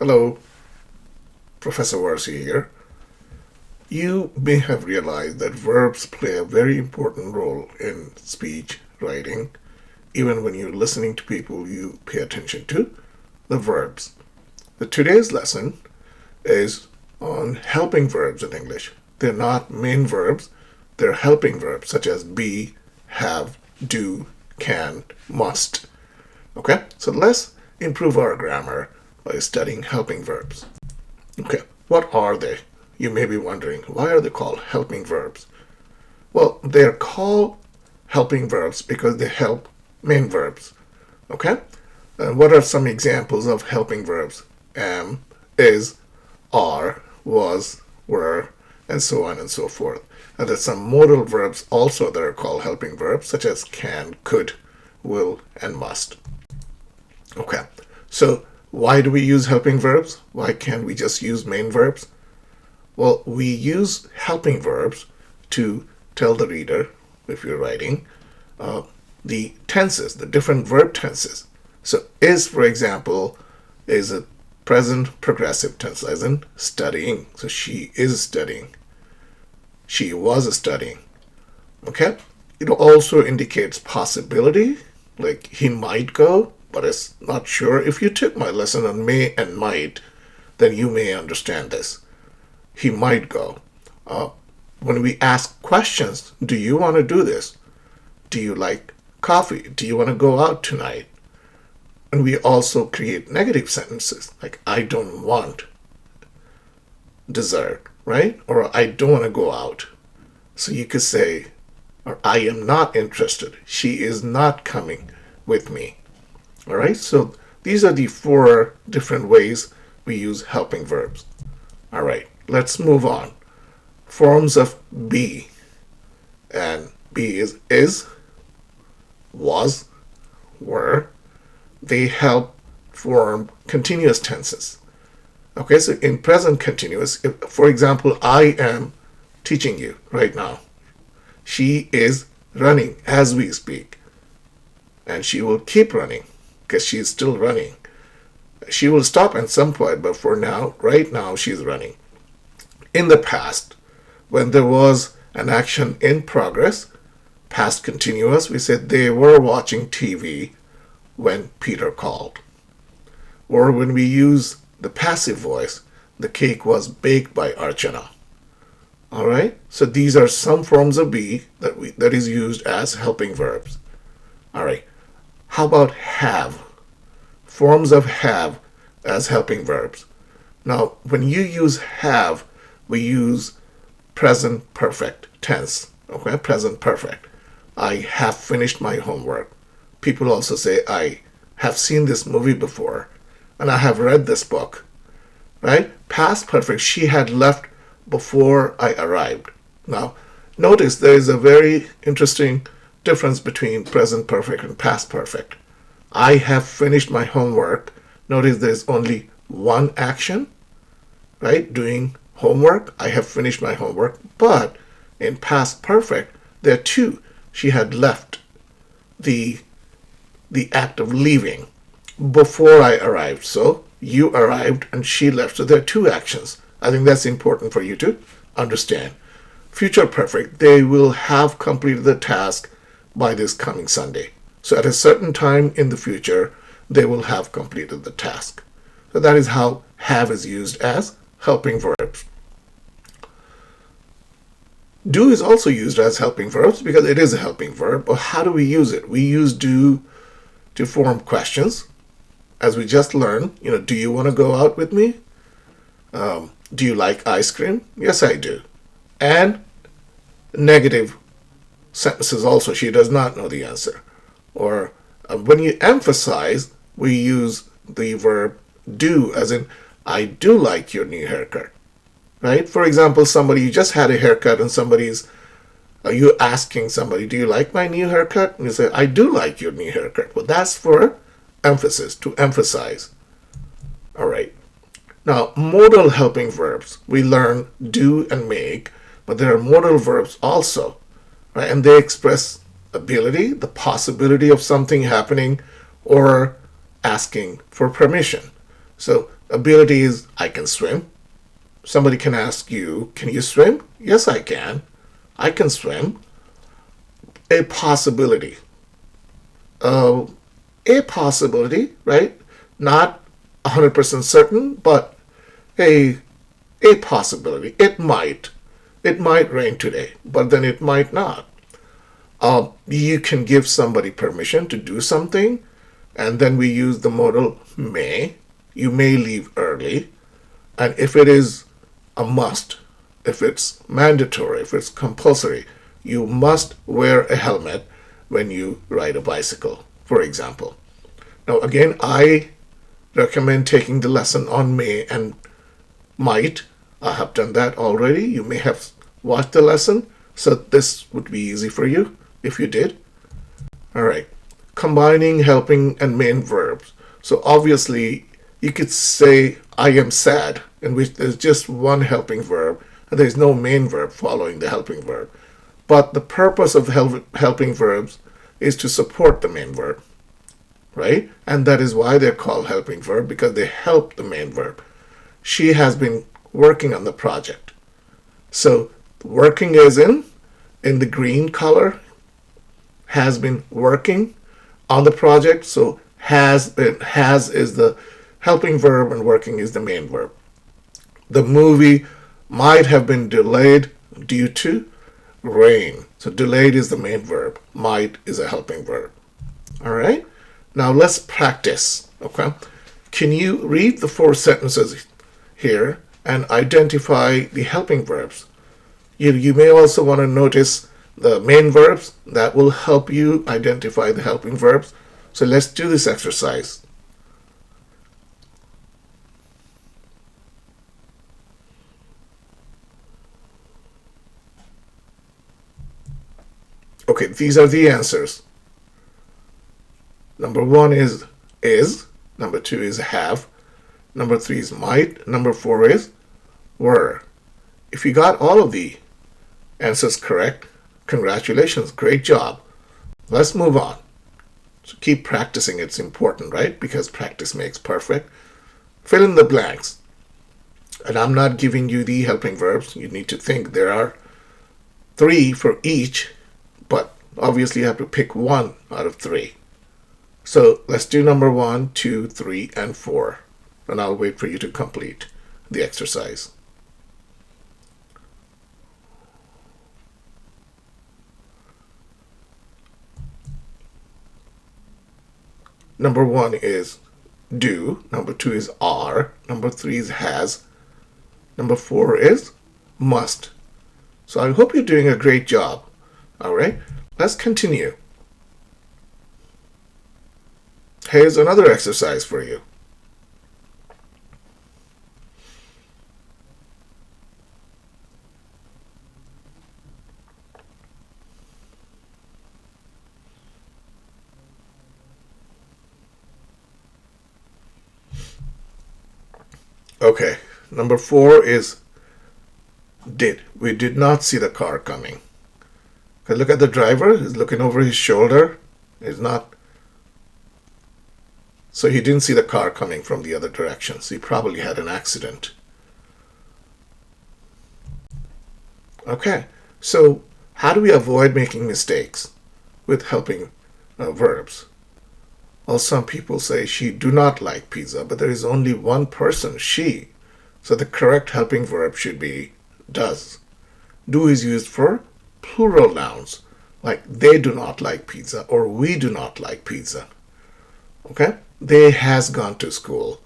Hello, Professor Warsi here. You may have realized that verbs play a very important role in speech writing. Even when you're listening to people, you pay attention to the verbs. Today's lesson is on helping verbs in English. They're not main verbs, they're helping verbs such as be, have, do, can, must. Okay, so let's improve our grammar by studying helping verbs. Okay, what are they? You may be wondering, why are they called helping verbs? Well, they're called helping verbs because they help main verbs. Okay? What are some examples of helping verbs? Am, is, are, was, were, and so on and so forth. And there's some modal verbs also that are called helping verbs, such as can, could, will, and must. Okay, so why do we use helping verbs? Why can't we just use main verbs? Well, we use helping verbs to tell the reader, if you're writing, the tenses, the different verb tenses. So is, for example, is a present progressive tense, as in studying. So she is studying. She was studying. Okay? It also indicates possibility, like he might go, but it's not sure. If you took my lesson on may and might, then you may understand this. He might go. When we ask questions, do you want to do this? Do you like coffee? Do you want to go out tonight? And we also create negative sentences, like I don't want dessert, right? Or I don't want to go out. So you could say, or I am not interested. She is not coming with me. All right, so these are the 4 different ways we use helping verbs. All right, let's move on. Forms of be. And be is, was, were. They help form continuous tenses. Okay, so in present continuous, if, for example, I am teaching you right now. She is running as we speak. And she will keep running because she is still running. She will stop at some point, but for now, right now, she's running. In the past, when there was an action in progress, past continuous, we said they were watching TV when Peter called. Or when we use the passive voice, the cake was baked by Archana. All right, so these are some forms of be that is used as helping verbs. All right, how about have? Forms of have as helping verbs. Now, when you use have, we use present perfect tense. Okay, present perfect. I have finished my homework. People also say, I have seen this movie before, and I have read this book. Right? Past perfect, she had left before I arrived. Now, notice there is a very interesting difference between present perfect and past perfect. I have finished my homework. Notice there's only one action, right? Doing homework. I have finished my homework. But in past perfect, there are 2. She had left the act of leaving before I arrived. So you arrived and she left. So there are 2 actions. I think that's important for you to understand. Future perfect, they will have completed the task by this coming Sunday. So at a certain time in the future, they will have completed the task. So that is how have is used as helping verbs. Do is also used as helping verbs because it is a helping verb. But how do we use it? We use do to form questions. As we just learned, do you want to go out with me? Do you like ice cream? Yes, I do. And negative sentences also. She does not know the answer. Or when you emphasize, we use the verb do, as in, I do like your new haircut. Right? For example, you just had a haircut and you asking somebody, do you like my new haircut? And you say, I do like your new haircut. Well, that's for emphasis, to emphasize. All right. Now, modal helping verbs. We learn do and make, but there are modal verbs also. Right? And they express ability, the possibility of something happening, or asking for permission. So Ability is I can swim. Somebody can ask you, can you swim? Yes, I can. I can swim. A possibility. Uh, a possibility, right? Not 100% certain, but a possibility. It might. It might rain today, but then it might not. You can give somebody permission to do something, and then we use the modal may. You may leave early. And if it is a must, if it's mandatory, if it's compulsory, you must wear a helmet when you ride a bicycle, for example. Now, again, I recommend taking the lesson on may and might. I have done that already. You may have watched the lesson, so this would be easy for you if you did. All right. Combining helping and main verbs. So obviously, you could say, I am sad, in which there's just one helping verb, and there's no main verb following the helping verb. But the purpose of helping verbs is to support the main verb, right? And that is why they're called helping verb, because they help the main verb. She has been working on the project. So working is in the green color, has been working on the project. So has is the helping verb and working is the main verb. The movie might have been delayed due to rain. So delayed is the main verb. Might is a helping verb. All right. Now let's practice. Okay. Can you read the 4 sentences here and identify the helping verbs? You may also want to notice the main verbs. That will help you identify the helping verbs. So let's do this exercise. Okay, these are the answers. Number 1 is. Number 2 is have. Number 3 is might. Number 4 is were. If you got all of the answers correct, congratulations, great job. Let's move on. So keep practicing. It's important, right? Because practice makes perfect. Fill in the blanks. And I'm not giving you the helping verbs. You need to think there are 3 for each, but obviously you have to pick 1 out of 3. So let's do number 1, 2, 3, and 4. And I'll wait for you to complete the exercise. Number 1 is do. Number 2 is are. Number 3 is has. Number 4 is must. So I hope you're doing a great job. All right, let's continue. Here's another exercise for you. Okay, number 4 is did. We did not see the car coming. Okay, look at the driver. He's looking over his shoulder. He's not. So he didn't see the car coming from the other direction. So he probably had an accident. Okay, so how do we avoid making mistakes with helping verbs? Well, some people say she do not like pizza, but there is only one person, she. So the correct helping verb should be does. Do is used for plural nouns, like they do not like pizza or we do not like pizza. Okay? They has gone to school.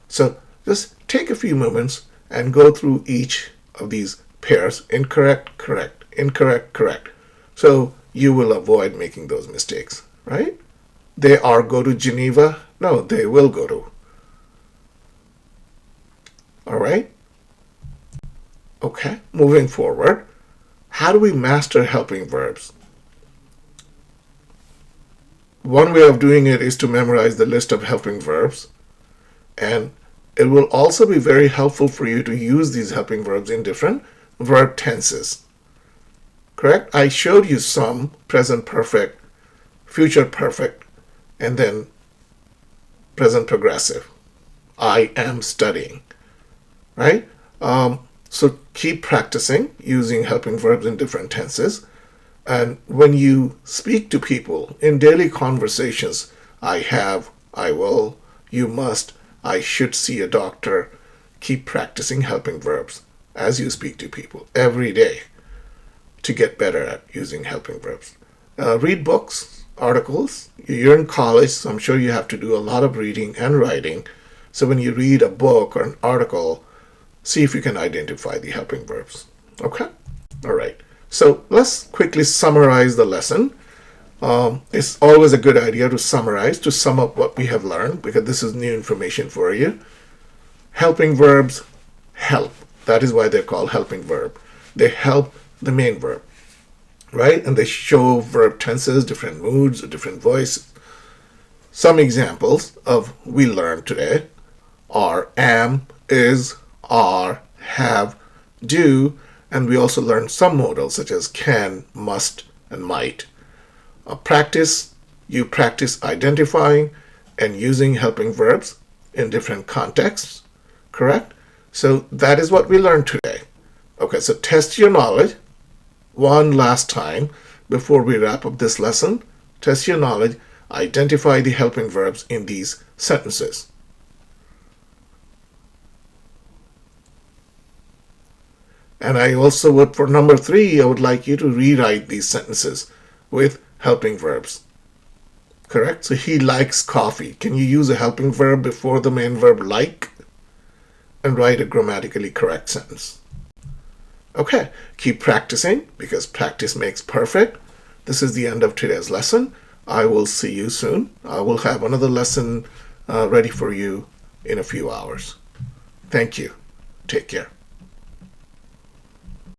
So just take a few moments and go through each of these pairs. Incorrect, correct, incorrect, correct. So you will avoid making those mistakes, right? They are go to Geneva. No, they will go to. All right? Okay, moving forward. How do we master helping verbs? One way of doing it is to memorize the list of helping verbs. And it will also be very helpful for you to use these helping verbs in different verb tenses. Correct? I showed you some present perfect, future perfect, and then present progressive. I am studying, right? So keep practicing using helping verbs in different tenses. And when you speak to people in daily conversations, I have, I will, you must, I should see a doctor. Keep practicing helping verbs as you speak to people every day to get better at using helping verbs. Read books, articles. You're in college, so I'm sure you have to do a lot of reading and writing. So when you read a book or an article, see if you can identify the helping verbs. Okay? All right. So let's quickly summarize the lesson. It's always a good idea to summarize, to sum up what we have learned, because this is new information for you. Helping verbs help. That is why they're called helping verb. They help the main verb, right? And they show verb tenses, different moods, different voices. Some examples of we learned today are am, is, are, have, do, and we also learned some modals such as can, must, and might. You practice identifying and using helping verbs in different contexts, correct? So that is what we learned today. Okay, so test your knowledge one last time before we wrap up this lesson. Test your knowledge, identify the helping verbs in these sentences. And I also would, for number 3, I would like you to rewrite these sentences with helping verbs. Correct? So he likes coffee. Can you use a helping verb before the main verb like? And write a grammatically correct sentence. Okay, keep practicing because practice makes perfect. This is the end of today's lesson. I will see you soon. I will have another lesson ready for you in a few hours. Thank you. Take care.